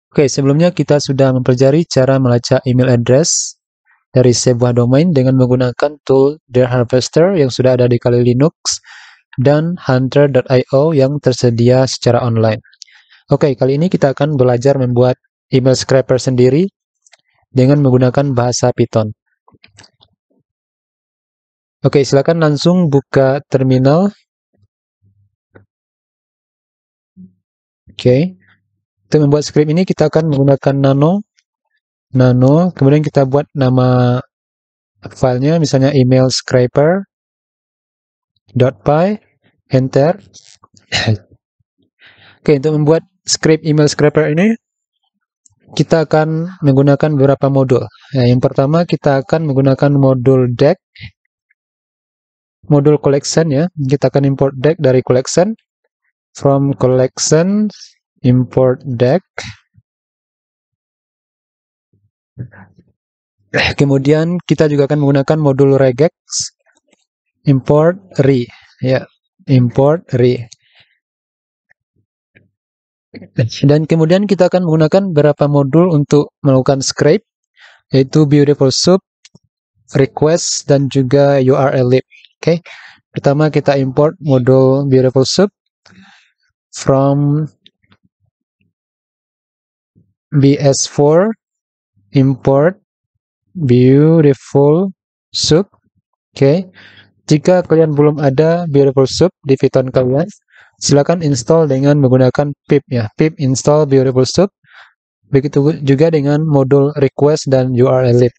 Oke, sebelumnya kita sudah mempelajari cara melacak email address dari sebuah domain dengan menggunakan tool Dare Harvester yang sudah ada di Kali Linux dan Hunter.io yang tersedia secara online. Oke, kali ini kita akan belajar membuat email scraper sendiri dengan menggunakan bahasa Python. Oke, silakan langsung buka terminal. Oke, untuk membuat script ini kita akan menggunakan nano, kemudian kita buat nama filenya, misalnya email scraper.py, enter. Oke, untuk membuat script email scraper ini, kita akan menggunakan beberapa modul. Nah, yang pertama kita akan menggunakan modul deck, modul collection ya. Kita akan import deck dari collection. From collection, import deck. Kemudian kita juga akan menggunakan modul regex, import re, ya, import re. Dan kemudian kita akan menggunakan beberapa modul untuk melakukan scrape, yaitu beautiful soup, request, dan juga URL lib. Oke, pertama kita import modul beautiful soup from bs4, import beautiful soup. Oke, jika kalian belum ada beautiful soup di Python kalian, silakan install dengan menggunakan pip ya, pip install beautiful soup. Begitu juga dengan modul request dan URL lib.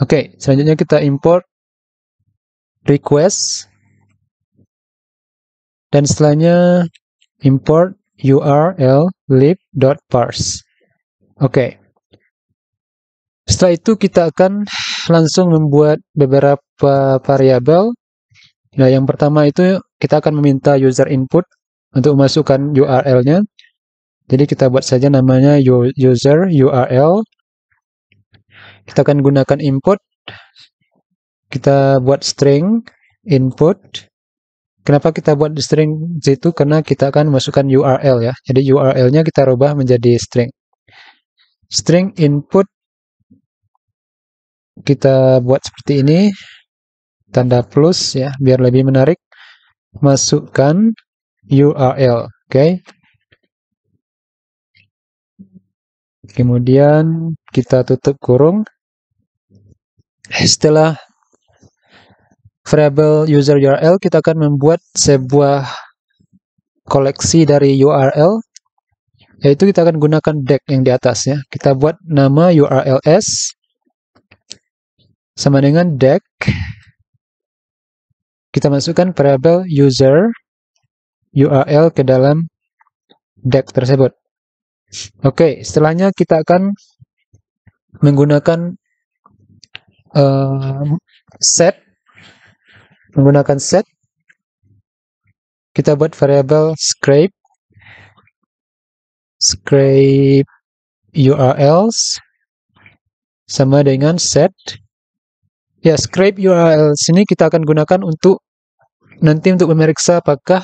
Oke, selanjutnya kita import request dan setelahnya import URL lib.parse. Oke. Setelah itu kita akan langsung membuat beberapa variabel. Nah, yang pertama itu kita akan meminta user input untuk memasukkan URL-nya. Jadi kita buat saja namanya user URL. Kita akan gunakan input. Kita buat string input. Kenapa kita buat string itu? Karena kita akan memasukkan URL ya. Jadi URL-nya kita rubah menjadi string. String input kita buat seperti ini. Tanda plus ya, biar lebih menarik. Masukkan URL. Oke. Kemudian kita tutup kurung. Setelah variabel user URL, kita akan membuat sebuah koleksi dari URL, yaitu kita akan gunakan deck yang di atasnya. Kita buat nama URLs sama dengan deck. Kita masukkan variabel user URL ke dalam deck tersebut. Oke, setelahnya kita akan menggunakan set. Menggunakan set, kita buat variabel scrape URLs sama dengan set. Ya, scrape URL sini kita akan gunakan untuk nanti untuk memeriksa apakah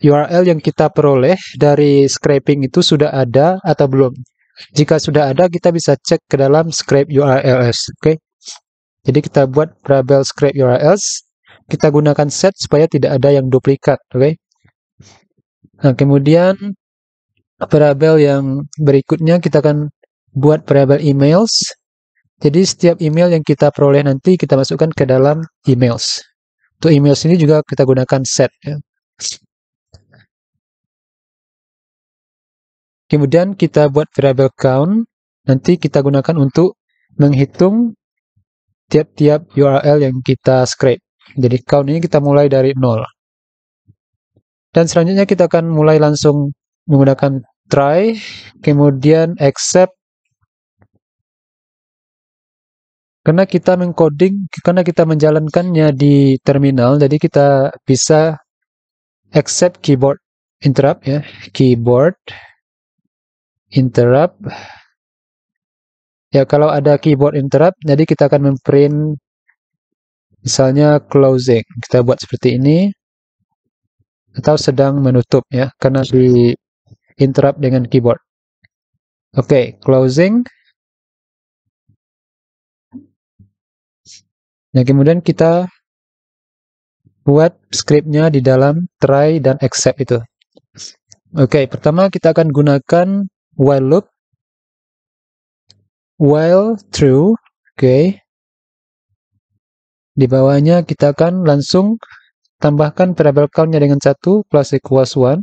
URL yang kita peroleh dari scraping itu sudah ada atau belum. Jika sudah ada, kita bisa cek ke dalam scrape URLs. Oke. Jadi kita buat variabel scrape URLs, kita gunakan set supaya tidak ada yang duplikat. Oke. Nah, kemudian variabel yang berikutnya kita akan buat variabel emails. Jadi setiap email yang kita peroleh nanti kita masukkan ke dalam emails. Untuk emails ini juga kita gunakan set. Ya. Kemudian kita buat variabel count. Nanti kita gunakan untuk menghitung tiap-tiap URL yang kita scrape. Jadi count ini kita mulai dari 0. Dan selanjutnya kita akan mulai langsung menggunakan try, kemudian accept. Karena kita mengcoding, karena kita menjalankannya di terminal, jadi kita bisa accept keyboard interrupt ya, keyboard interrupt. Ya, kalau ada keyboard interrupt, jadi kita akan memprint misalnya closing. Kita buat seperti ini atau sedang menutup ya, karena di interrupt dengan keyboard. Oke, closing. Nah, kemudian kita buat scriptnya di dalam try dan except itu. Oke, pertama kita akan gunakan while loop, while true. Oke, di bawahnya kita akan langsung tambahkan variable count-nya dengan 1 plus equals 1.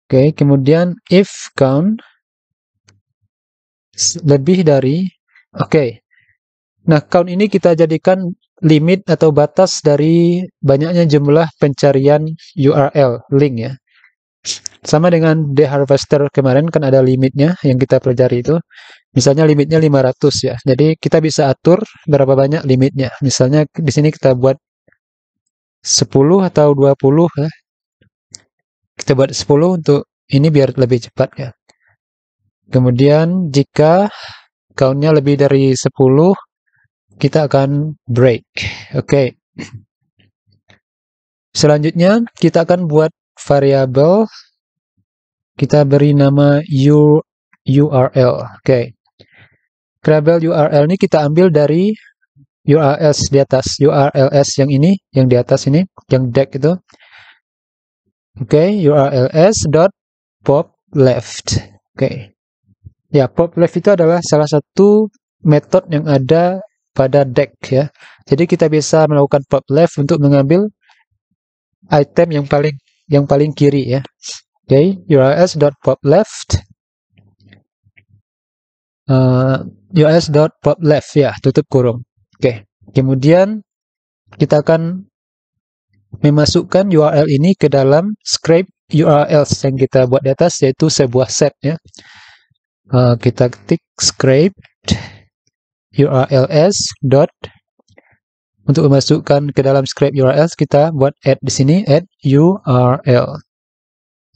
Oke, kemudian if count lebih dari, oke. Nah, count ini kita jadikan limit atau batas dari banyaknya jumlah pencarian URL, link ya. Sama dengan dharvester kemarin kan ada limitnya yang kita pelajari itu. Misalnya limitnya 500 ya. Jadi kita bisa atur berapa banyak limitnya. Misalnya di sini kita buat 10 atau 20 ya. Kita buat 10 untuk ini biar lebih cepat ya. Kemudian jika count-nya lebih dari 10, kita akan break. Oke. Selanjutnya kita akan buat variabel. Kita beri nama URL. Oke. Variabel URL ini kita ambil dari URLs di atas. URLs yang ini, yang di atas ini, yang deck itu. Oke, URLs dot pop left. Oke. Ya, pop left itu adalah salah satu metode yang ada pada deck ya. Jadi kita bisa melakukan pop left untuk mengambil item yang paling kiri ya. Oke, URLs dot pop left. URLs dot pop left ya, tutup kurung. Oke. Kemudian kita akan memasukkan URL ini ke dalam script URLs yang kita buat di atas, yaitu sebuah set ya. Kita ketik script URLs dot, untuk memasukkan ke dalam script URLs kita buat add di sini, add URL.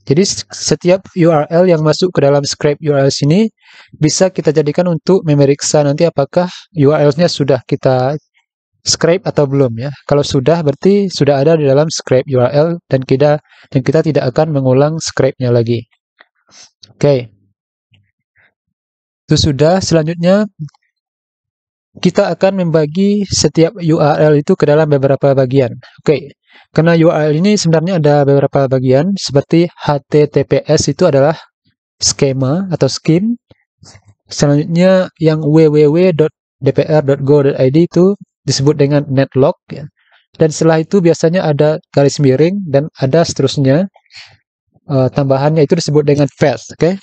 Jadi setiap URL yang masuk ke dalam script URL sini bisa kita jadikan untuk memeriksa nanti apakah URL-nya sudah kita scrape atau belum ya. Kalau sudah berarti sudah ada di dalam script URL dan kita tidak akan mengulang scrape-nya lagi. Oke. Itu sudah. Selanjutnya kita akan membagi setiap URL itu ke dalam beberapa bagian. Oke. Karena URL ini sebenarnya ada beberapa bagian seperti HTTPS itu adalah skema atau scheme. Selanjutnya yang www.dpr.go.id itu disebut dengan netlog ya. Dan setelah itu biasanya ada garis miring dan ada seterusnya. Tambahannya itu disebut dengan path, oke?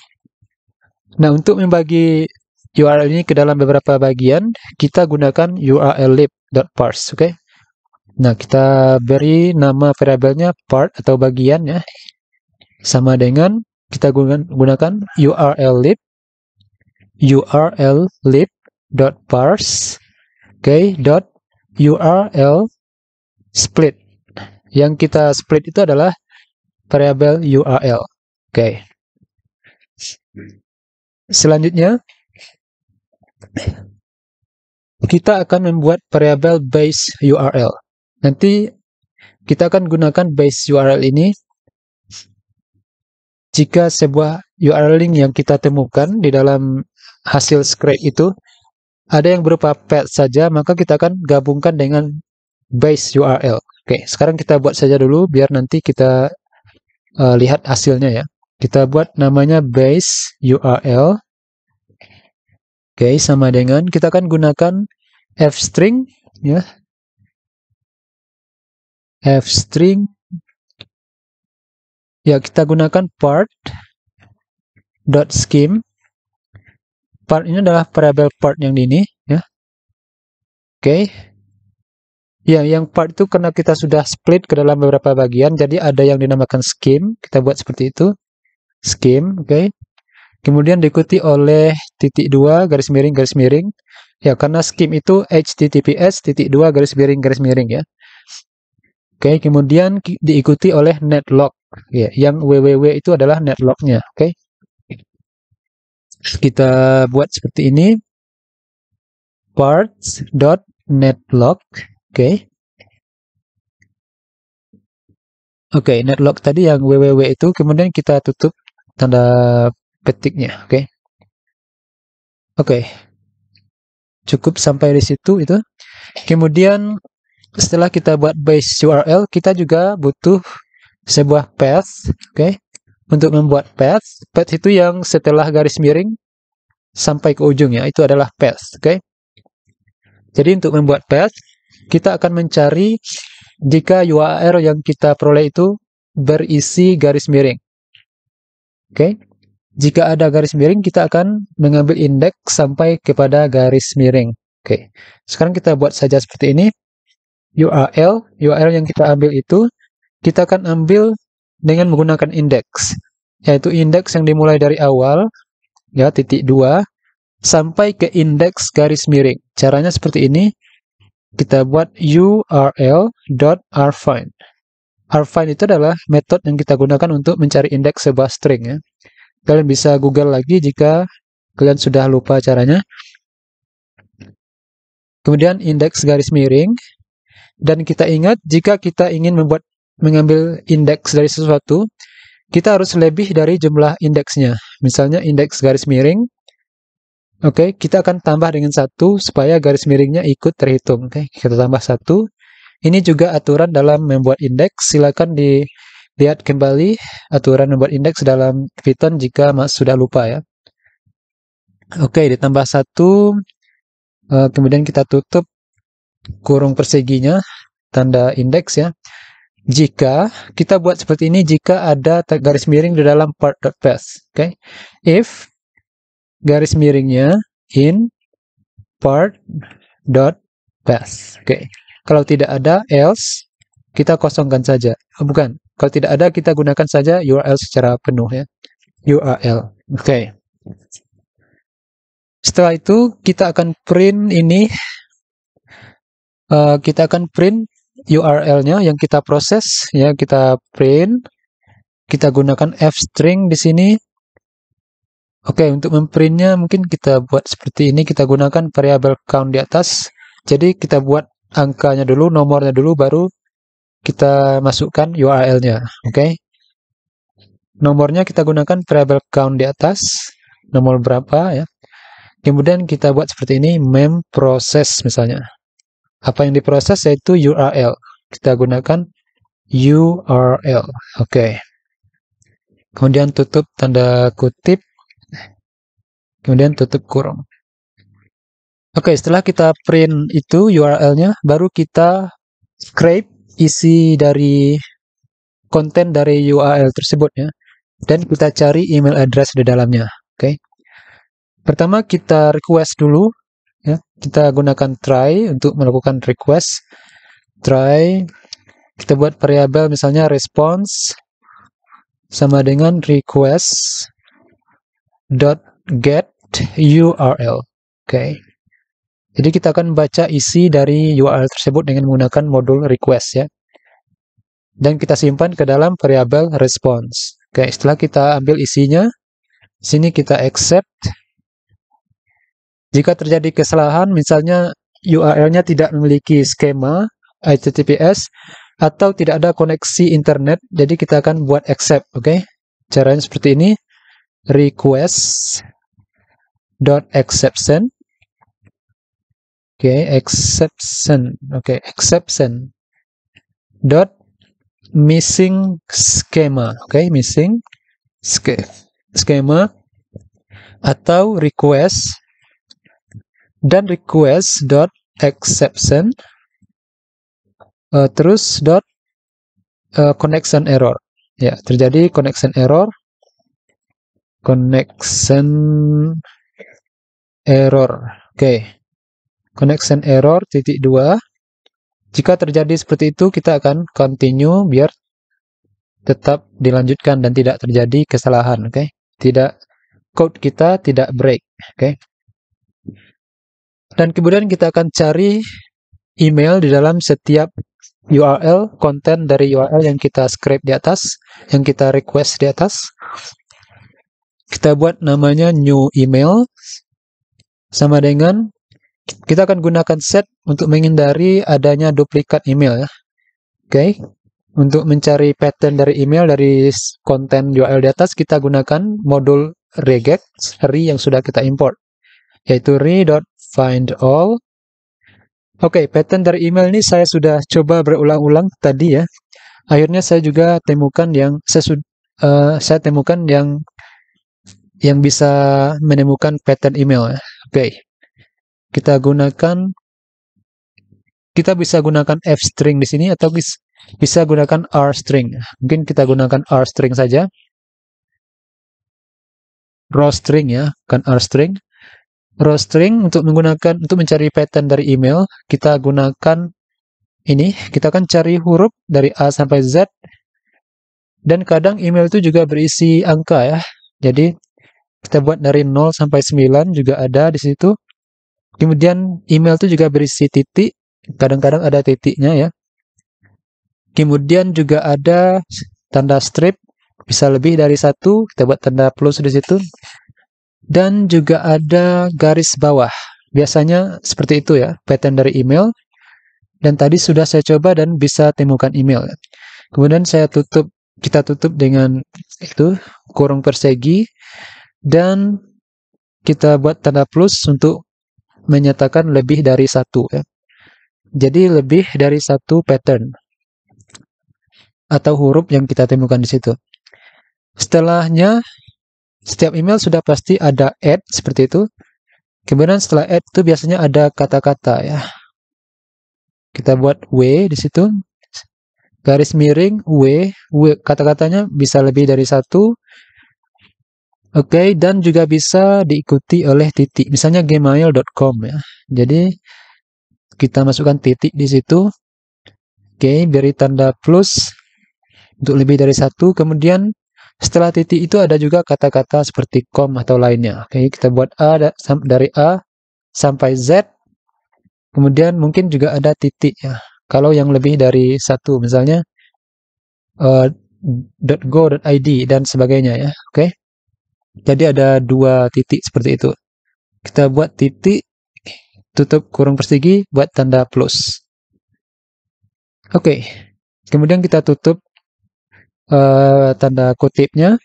Nah, untuk membagi URL ini ke dalam beberapa bagian, kita gunakan urllib.parse, oke? Nah, kita beri nama variabelnya part atau bagian ya. Sama dengan kita gunakan urllib.parse, oke, .url split. Yang kita split itu adalah variabel URL. Oke. Selanjutnya kita akan membuat variabel base URL. Nanti kita akan gunakan base URL ini jika sebuah URL link yang kita temukan di dalam hasil scrape itu ada yang berupa path saja, maka kita akan gabungkan dengan base URL. Oke, sekarang kita buat saja dulu biar nanti kita lihat hasilnya ya. Kita buat namanya base URL. Oke, sama dengan kita akan gunakan f-string ya. F-string ya, kita gunakan part.scheme. Part ini adalah variabel part yang ini ya. Oke. Ya, yang part itu karena kita sudah split ke dalam beberapa bagian, jadi ada yang dinamakan scheme. Kita buat seperti itu. Scheme, oke. Kemudian diikuti oleh titik 2 garis miring. Ya, karena scheme itu https titik 2 garis miring ya. Oke, kemudian diikuti oleh netlog. Ya, yang www itu adalah netlognya. Oke. Kita buat seperti ini. Parts.netlog. Oke. Oke, netlog tadi yang www itu, kemudian kita tutup tanda petiknya. Oke, cukup sampai di situ itu. Kemudian setelah kita buat base URL, kita juga butuh sebuah path. Untuk membuat path itu yang setelah garis miring sampai ke ujungnya, itu adalah path. Jadi untuk membuat path, kita akan mencari jika URL yang kita peroleh itu berisi garis miring. Jika ada garis miring, kita akan mengambil indeks sampai kepada garis miring. Sekarang kita buat saja seperti ini. URL yang kita ambil itu, kita akan ambil dengan menggunakan indeks, yaitu indeks yang dimulai dari awal, ya, titik 2, sampai ke indeks garis miring. Caranya seperti ini. Kita buat url.rfind. Rfind itu adalah metode yang kita gunakan untuk mencari indeks sebuah string, ya. Kalian bisa Google lagi jika kalian sudah lupa caranya. Kemudian indeks garis miring. Dan kita ingat, jika kita ingin mengambil indeks dari sesuatu, kita harus lebih dari jumlah indeksnya. Misalnya indeks garis miring. Kita akan tambah dengan 1 supaya garis miringnya ikut terhitung. Kita tambah 1. Ini juga aturan dalam membuat indeks. Silakan dilihat kembali aturan membuat indeks dalam Python jika Mas sudah lupa, ya. Ditambah 1. Kemudian kita tutup kurung perseginya, tanda indeks, ya. Jika kita buat seperti ini, jika ada garis miring di dalam part.path. If garis miringnya in part.path. Kalau tidak ada, else kita kosongkan saja. Bukan, kalau tidak ada, kita gunakan saja URL secara penuh, ya. URL. Setelah itu kita akan print ini. Kita akan print URL-nya yang kita proses, ya. Kita print. Kita gunakan f-string di sini. Untuk memprintnya mungkin kita buat seperti ini. Kita gunakan variabel count di atas. Jadi kita buat angkanya dulu, nomornya dulu, baru kita masukkan URL-nya. Nomornya kita gunakan variabel count di atas. Nomor berapa, ya. Kemudian kita buat seperti ini, mem process misalnya. Apa yang diproses yaitu URL. Kita gunakan URL. Kemudian tutup tanda kutip. Kemudian tutup kurung. Setelah kita print itu URL-nya, baru kita scrape isi dari konten dari URL tersebut, ya. Dan kita cari email address di dalamnya. Pertama kita request dulu, ya. Kita gunakan try untuk melakukan request. Try, kita buat variabel misalnya response sama dengan request .get URL. Jadi kita akan baca isi dari URL tersebut dengan menggunakan modul request, ya. Dan kita simpan ke dalam variabel response. Setelah kita ambil isinya, sini kita accept. Jika terjadi kesalahan, misalnya URL-nya tidak memiliki skema HTTPS atau tidak ada koneksi internet, jadi kita akan buat accept. Caranya seperti ini. Request.exception. Exception. Missing schema. Missing schema. Atau request dan request.exception terus connection error. Ya, terjadi connection error. Connection error titik 2. Jika terjadi seperti itu, kita akan continue biar tetap dilanjutkan dan tidak terjadi kesalahan. Tidak, code kita tidak break. Dan kemudian kita akan cari email di dalam setiap URL, konten dari URL yang kita scrape di atas, yang kita request di atas. Kita buat namanya new email, sama dengan kita akan gunakan set untuk menghindari adanya duplikat email, ya. Untuk mencari pattern dari email dari konten URL di atas, kita gunakan modul regex yang sudah kita import, yaitu re.findAll. Oke, pattern dari email ini saya sudah coba berulang-ulang tadi ya. Akhirnya saya juga temukan yang saya temukan yang bisa menemukan pattern email ya. Oke. Kita bisa gunakan F string di sini atau bisa gunakan R string. Mungkin kita gunakan R string saja. Raw string ya, bukan R string. Raw string untuk mencari pattern dari email, kita gunakan ini, kita akan cari huruf dari A sampai Z. Dan kadang email itu juga berisi angka ya. Jadi kita buat dari 0 sampai 9 juga ada di situ. Kemudian email itu juga berisi titik, kadang-kadang ada titiknya ya. Kemudian juga ada tanda strip, bisa lebih dari satu, kita buat tanda plus di situ. Dan juga ada garis bawah. Biasanya seperti itu ya, pattern dari email. Dan tadi sudah saya coba dan bisa temukan email. Kemudian kita tutup dengan itu, kurung persegi. Dan kita buat tanda plus untuk menyatakan lebih dari satu ya. Jadi lebih dari satu pattern atau huruf yang kita temukan di situ. Setelahnya, setiap email sudah pasti ada add seperti itu. Kemudian setelah add itu biasanya ada kata-kata ya. Kita buat W di situ. Garis miring W kata-katanya bisa lebih dari satu. Oke, dan juga bisa diikuti oleh titik. Misalnya gmail.com ya. Jadi kita masukkan titik di situ. Oke, beri tanda plus untuk lebih dari satu. Kemudian setelah titik itu ada juga kata-kata seperti com atau lainnya. Oke, kita buat dari A sampai Z. Kemudian mungkin juga ada titik ya. Kalau yang lebih dari satu, misalnya .go.id dan sebagainya ya. Oke. Jadi ada dua titik seperti itu. Kita buat titik, tutup kurung persegi, buat tanda plus. Oke. Kemudian kita tutup tanda kutipnya.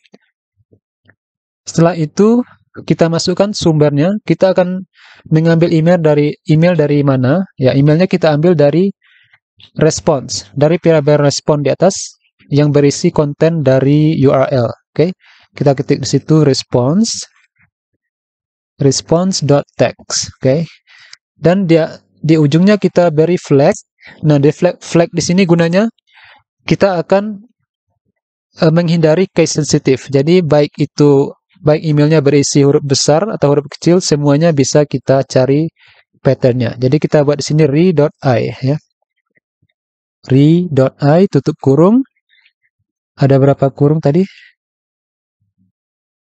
Setelah itu kita masukkan sumbernya. Kita akan mengambil email dari mana? Ya, emailnya kita ambil dari response, dari variabel respon di atas yang berisi konten dari URL. Oke. Kita ketik di situ response.text. Oke. Dan di ujungnya kita beri flag. Nah, di flag di sini gunanya kita akan menghindari case sensitive. Jadi baik emailnya berisi huruf besar atau huruf kecil, semuanya bisa kita cari patternnya. Jadi kita buat di sini re.i ya. Re.i tutup kurung. Ada berapa kurung tadi?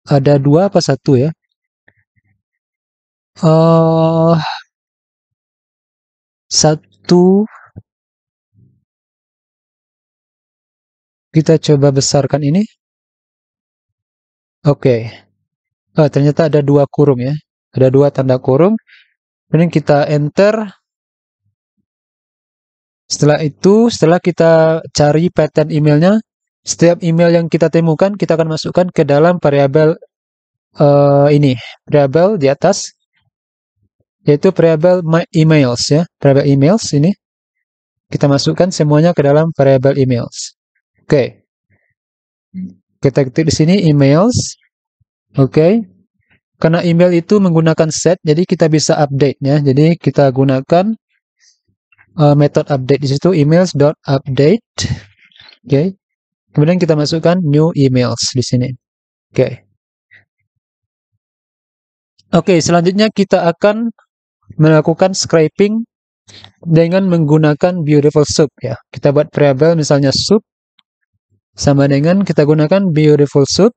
Ada 2 apa 1 ya? Satu. Kita coba besarkan ini. Oke. Ternyata ada 2 kurung ya. Ada 2 tanda kurung. Kemudian kita enter. Setelah kita cari pattern emailnya, setiap email yang kita temukan, kita akan masukkan ke dalam variabel variabel di atas, yaitu variabel my emails ya. Variabel emails ini kita masukkan semuanya ke dalam variabel emails. Oke. Kita ketik di sini emails. Oke. Karena email itu menggunakan set, jadi kita bisa update-nya. Jadi kita gunakan method update di situ, emails.update. Oke. Kemudian kita masukkan new emails di sini. Oke. Oke, selanjutnya kita akan melakukan scraping dengan menggunakan beautiful soup ya. Kita buat variabel misalnya soup sama dengan kita gunakan beautiful soup.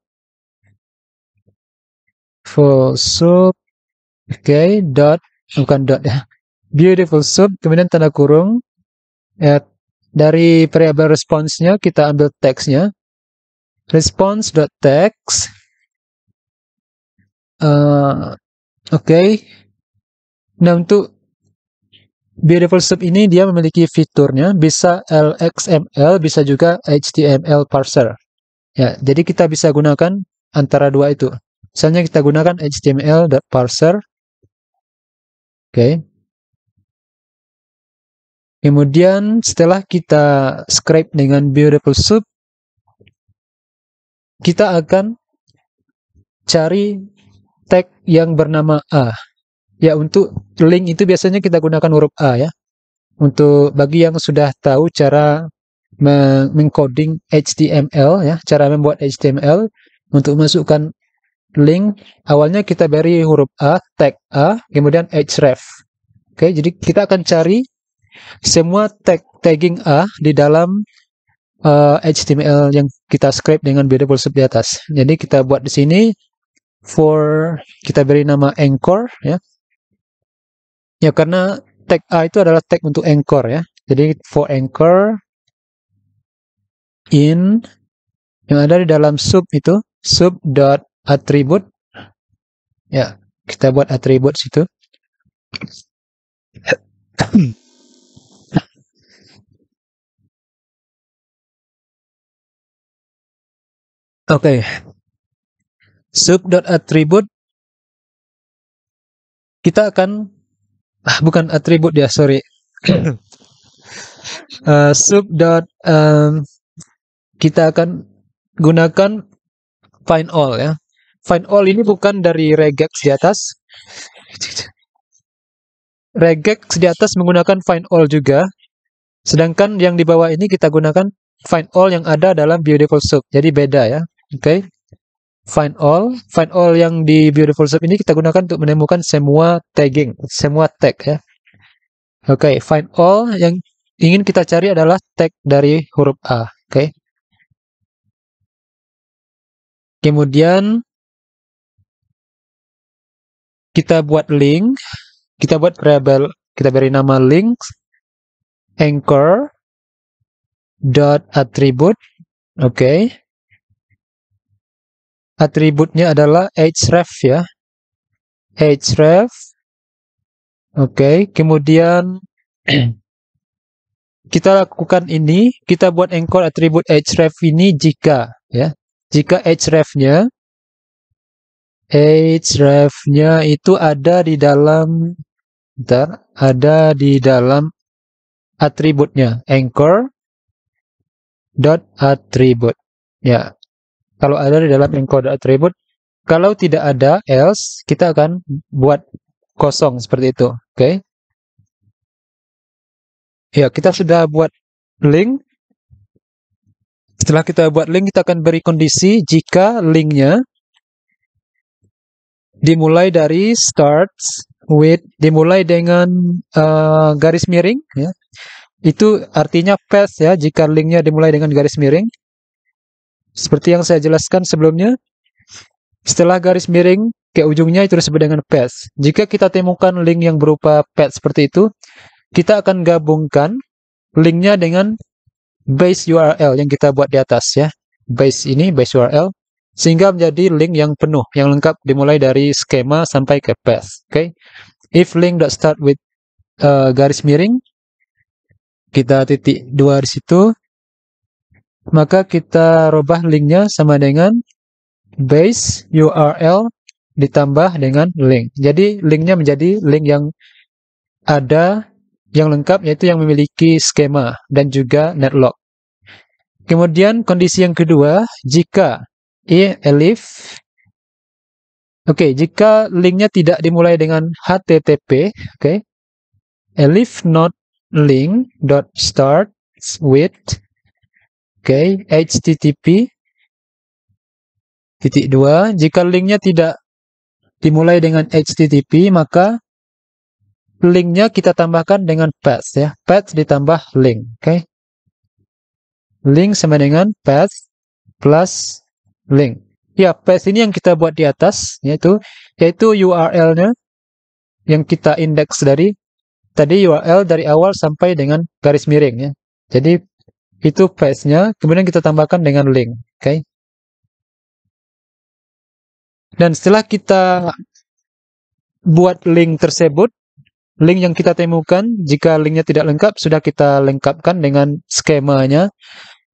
Full soup. Oke, bukan dot ya. Beautiful soup, kemudian tanda kurung. Ya, dari variabel response-nya kita ambil text-nya. Response.text. Oke. Nah, untuk Beautiful Soup ini dia memiliki fiturnya bisa LXML, bisa juga HTML parser. Ya, jadi kita bisa gunakan antara dua itu. Misalnya kita gunakan HTML.parser. Oke. Kemudian setelah kita scrape dengan Beautiful Soup, kita akan cari tag yang bernama A. Ya, untuk link itu biasanya kita gunakan huruf A ya. Untuk bagi yang sudah tahu cara mengcoding HTML ya, cara membuat HTML untuk masukkan link, awalnya kita beri huruf A, tag A, kemudian href. Oke, jadi kita akan cari semua tagging A di dalam HTML yang kita scrape dengan Beautiful Soup di atas. Jadi kita buat di sini kita beri nama anchor ya. Ya, karena tag A itu adalah tag untuk anchor ya. Jadi for anchor in yang ada di dalam soup itu soup.attribute. Ya, kita buat atribut situ. Oke. Soup.attribute kita akan bukan atribut ya, sorry. Soup. Kita akan gunakan find all ya. Find all ini bukan dari regex di atas. Regex di atas menggunakan find all juga. Sedangkan yang di bawah ini kita gunakan find all yang ada dalam Beautiful Soup. Jadi beda ya. Oke. Find all yang di Beautiful Soup ini kita gunakan untuk menemukan semua tagging, semua tag ya. Oke, find all yang ingin kita cari adalah tag dari huruf A. Oke. Kemudian kita buat link, kita buat variabel, kita beri nama link anchor dot attribute. Oke. Atributnya adalah href ya. Href. Oke, kemudian kita lakukan ini, kita buat anchor atribut href ini jika ya. Jika href-nya itu ada di dalam atributnya anchor dot attribute. Ya. Kalau ada di dalam anchor dot attribute, kalau tidak ada else, kita akan buat kosong seperti itu. Oke. Ya, kita sudah buat link. Setelah kita buat link, kita akan beri kondisi jika linknya dimulai dari dimulai dengan garis miring ya. Itu artinya path ya, jika linknya dimulai dengan garis miring. Seperti yang saya jelaskan sebelumnya, setelah garis miring ke ujungnya itu disebut dengan path. Jika kita temukan link yang berupa path seperti itu, kita akan gabungkan linknya dengan base URL yang kita buat di atas ya. Base URL, sehingga menjadi link yang penuh, yang lengkap dimulai dari skema sampai ke path. Okay? If link.start with garis miring, kita titik 2 di situ, maka kita rubah linknya sama dengan base URL ditambah dengan link. Jadi linknya menjadi link yang ada, yang lengkap, yaitu yang memiliki skema dan juga netlog. Kemudian kondisi yang kedua, jika elif, jika linknya tidak dimulai dengan HTTP, elif not link dot starts with HTTP titik 2. Jika linknya tidak dimulai dengan HTTP, maka linknya kita tambahkan dengan path ya. Path ditambah link. Link sama dengan path plus link. Ya, path ini yang kita buat di atas, yaitu URL-nya yang kita indeks tadi URL dari awal sampai dengan garis miring ya. Jadi itu path-nya, kemudian kita tambahkan dengan link. Dan setelah kita buat link tersebut, link yang kita temukan, jika linknya tidak lengkap, sudah kita lengkapkan dengan skemanya.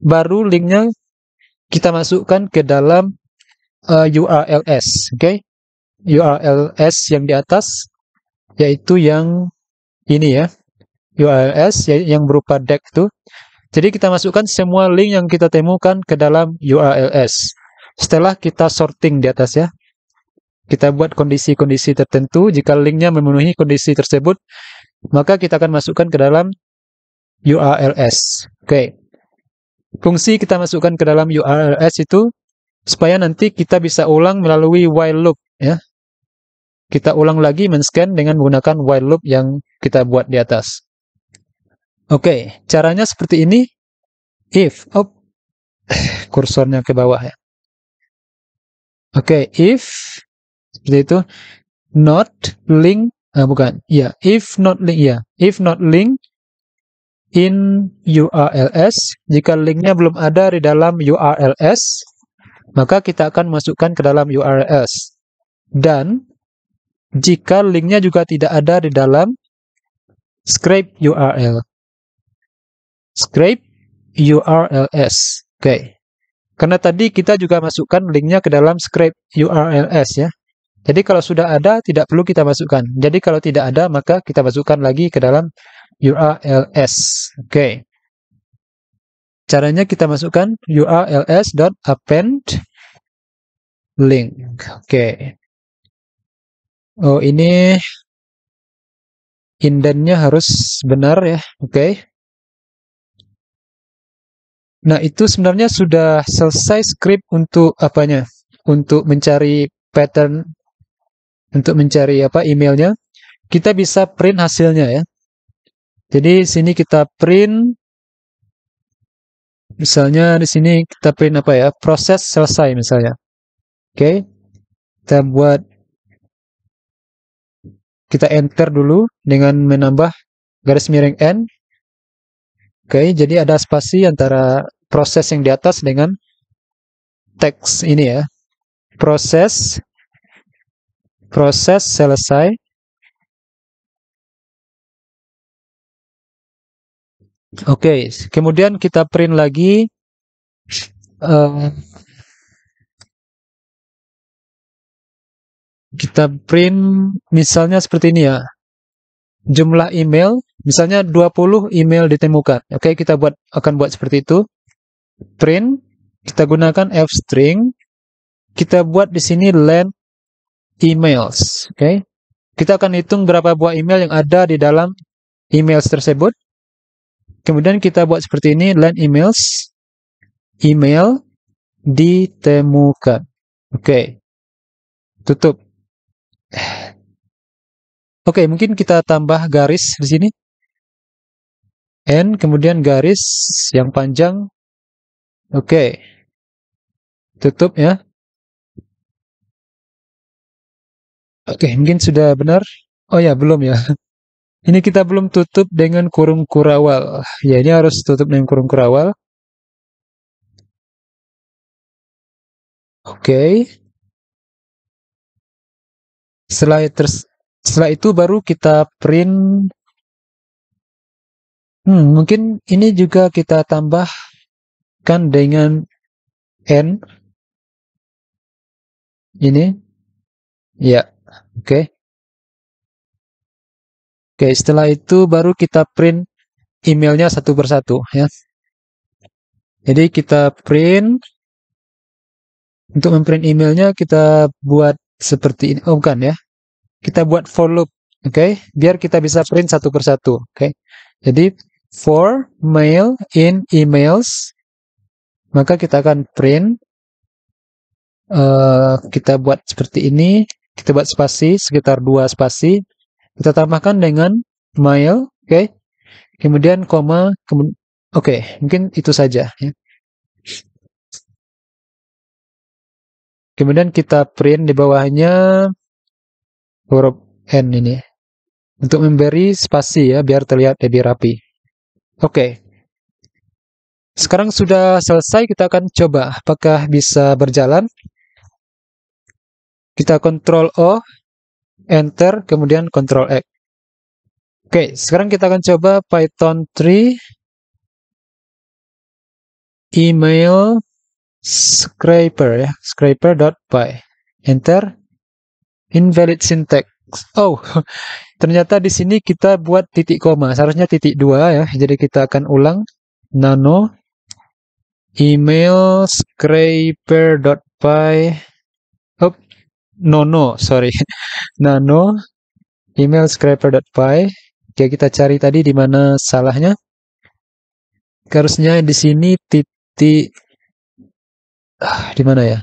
Baru linknya kita masukkan ke dalam URLs, oke? URLs yang di atas, yaitu yang ini ya, URLs yang berupa DAG itu. Jadi kita masukkan semua link yang kita temukan ke dalam URLs. Setelah kita sorting di atas ya, kita buat kondisi-kondisi tertentu. Jika linknya memenuhi kondisi tersebut, maka kita akan masukkan ke dalam URLs. Oke. Fungsi kita masukkan ke dalam URLs itu supaya nanti kita bisa ulang melalui while loop ya. Kita ulang lagi men-scan dengan menggunakan while loop yang kita buat di atas. Oke, caranya seperti ini. If kursornya ke bawah ya. Oke, if seperti itu, not link bukan. Ya, if not link ya. If not link in URLs, jika linknya belum ada di dalam URLs, maka kita akan masukkan ke dalam URLs. Dan jika linknya juga tidak ada di dalam scrape URL. Scrape URLs. Oke. Karena tadi kita juga masukkan linknya ke dalam scrape URLs ya. Jadi kalau sudah ada, tidak perlu kita masukkan. Jadi kalau tidak ada, maka kita masukkan lagi ke dalam URLs. Oke. Caranya kita masukkan urls.append link. Oke. Oh, ini indennya harus benar ya. Oke. Nah, itu sebenarnya sudah selesai script untuk apanya? Untuk mencari pattern, untuk mencari emailnya. Kita bisa print hasilnya ya. Jadi sini kita print, misalnya di sini kita print proses selesai misalnya. Oke. Kita buat, kita enter dulu dengan menambah garis miring N. Oke, jadi ada spasi antara proses yang di atas dengan teks ini ya. Proses selesai. Oke, kemudian kita print lagi kita print misalnya seperti ini ya. Jumlah email, misalnya 20 email ditemukan. Oke, kita akan buat seperti itu. Print, kita gunakan f-string. Kita buat di sini length emails. Oke. Kita akan hitung berapa buah email yang ada di dalam emails tersebut. Kemudian kita buat seperti ini, length emails. Email ditemukan. Oke. Tutup. Oke, mungkin kita tambah garis di sini. N, kemudian garis yang panjang. Oke. Tutup ya. Oke, mungkin sudah benar. Oh ya, belum ya. Ini kita belum tutup dengan kurung kurawal. Ya, ini harus tutup dengan kurung kurawal. Oke. Setelah itu baru kita print. Mungkin ini juga kita tambahkan dengan N. Ini. Ya, oke. Oke, setelah itu baru kita print emailnya satu persatu ya. Jadi kita print. Untuk memprint emailnya kita buat seperti ini. Oh, bukan ya. Kita buat for loop. Oke, biar kita bisa print satu persatu. Oke. Jadi for mail in emails, maka kita akan print. Kita buat seperti ini. Kita buat spasi sekitar 2 spasi. Kita tambahkan dengan mail. Oke. Kemudian koma. Oke, mungkin itu saja. Ya. Kemudian kita print di bawahnya huruf N ini. Untuk memberi spasi ya, biar terlihat lebih rapi. Oke. Sekarang sudah selesai, kita akan coba apakah bisa berjalan. Kita Ctrl O, Enter, kemudian Ctrl X. Oke, sekarang kita akan coba Python 3 email scraper ya, scraper.py. Enter. Invalid syntax. Oh, ternyata di sini kita buat titik koma. Seharusnya titik 2 ya. Jadi kita akan ulang. Nano email scraper.py. Oh, sorry. Nano email scraper.py. Oke, kita cari tadi di mana salahnya. Harusnya di sini titik di mana ya?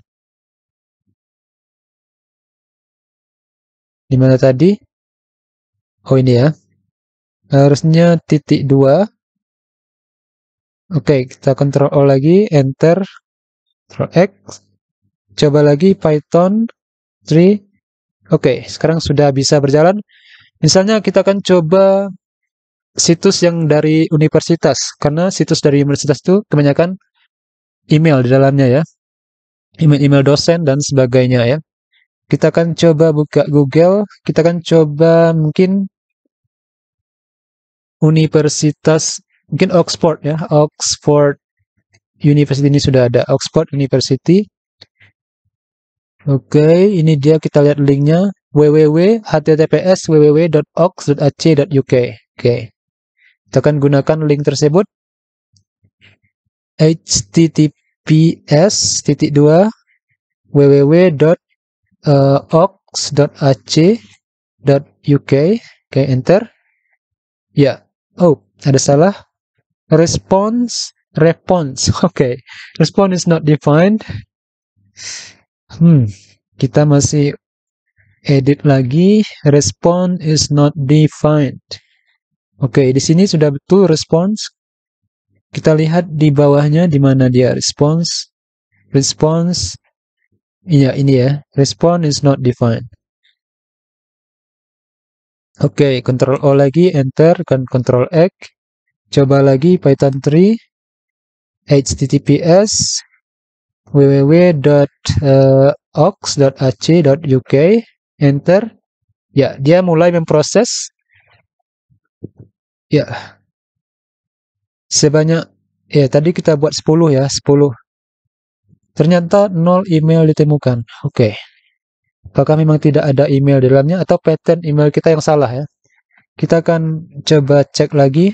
Di mana tadi? Oh, ini ya. Harusnya titik 2. Oke, kita Ctrl O lagi, Enter, Ctrl X. Coba lagi Python 3. Oke, sekarang sudah bisa berjalan. Misalnya kita akan coba situs yang dari universitas, karena situs dari universitas itu kebanyakan email di dalamnya ya. Email-email dosen dan sebagainya ya. Kita akan coba buka Google, kita akan coba mungkin universitas, mungkin Oxford ya, Oxford University ini sudah ada, Oxford University. Oke, ini dia kita lihat linknya www.https://www.ox.ac.uk. Oke, kita akan gunakan link tersebut https://www.ox.ac.uk. Oke, enter. Ya. Oh, ada salah. Response. Oke. Response is not defined. Kita masih edit lagi. Response is not defined. Oke, di sini sudah betul response. Kita lihat di bawahnya di mana dia response. Response. Iya, ini ya. Response is not defined. Oke, Ctrl O lagi, Enter, kan Ctrl X. Coba lagi Python 3. https www.ox.ac.uk. Enter. Ya, dia mulai memproses. Ya, sebanyak, ya tadi kita buat 10 ya, 10. Ternyata 0 email ditemukan. Oke. Apakah memang tidak ada email di dalamnya atau pattern email kita yang salah ya? Kita akan coba cek lagi.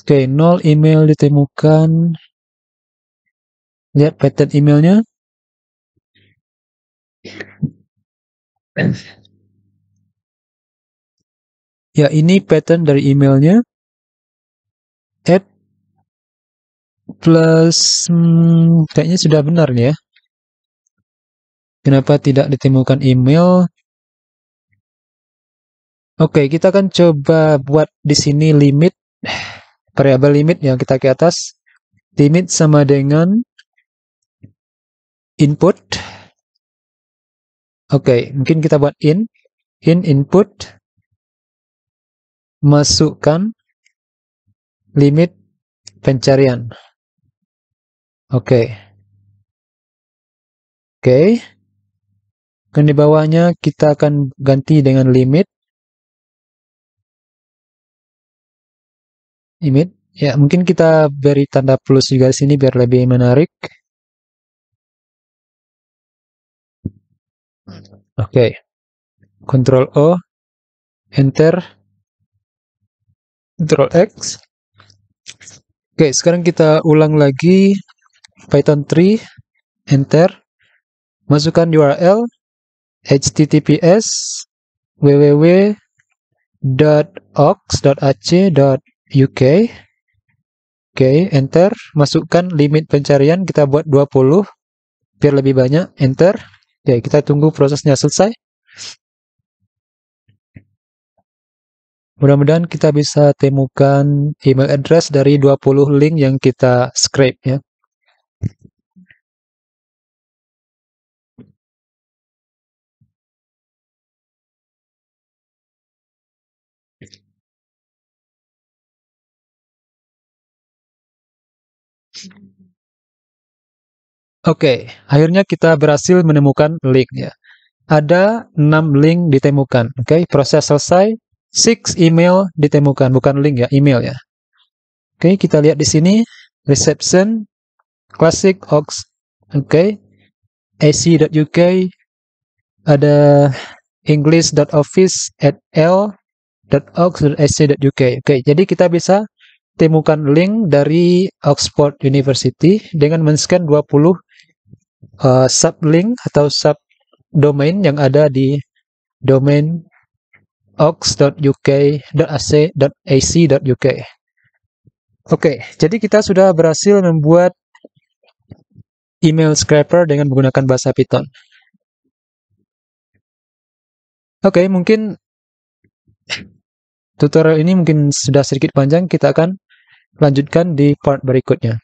Oke, 0 email ditemukan. Lihat pattern emailnya. Ya, ini pattern dari emailnya. Add plus, kayaknya sudah benar nih ya. Kenapa tidak ditemukan email? Oke, kita akan coba buat di sini limit, variabel limit yang kita ke atas. Limit sama dengan input. Oke, mungkin kita buat in input, masukkan limit pencarian. Oke. Dan di bawahnya kita akan ganti dengan limit. Ya, mungkin kita beri tanda plus juga di sini biar lebih menarik. Oke. Ctrl O, Enter, Ctrl X. Oke, sekarang kita ulang lagi Python 3, Enter, masukkan URL https www.ox.ac.uk. Oke, Enter, masukkan limit pencarian, kita buat 20 biar lebih banyak, Enter. Oke, kita tunggu prosesnya selesai. Mudah-mudahan kita bisa temukan email address dari 20 link yang kita scrape ya. Oke, akhirnya kita berhasil menemukan link ya. ada 6 link ditemukan. Oke, proses selesai. 6 email ditemukan, bukan link ya, email ya. Oke, kita lihat di sini reception classic aux. Oke, ac.uk, ada english.office@l.aux.ac.uk. Oke, jadi kita bisa temukan link dari Oxford University dengan men-scan 20 sublink atau subdomain yang ada di domain ox.uk.ac.uk. Oke, jadi kita sudah berhasil membuat email scraper dengan menggunakan bahasa Python. Oke, mungkin tutorial ini mungkin sudah sedikit panjang, kita akan lanjutkan di part berikutnya.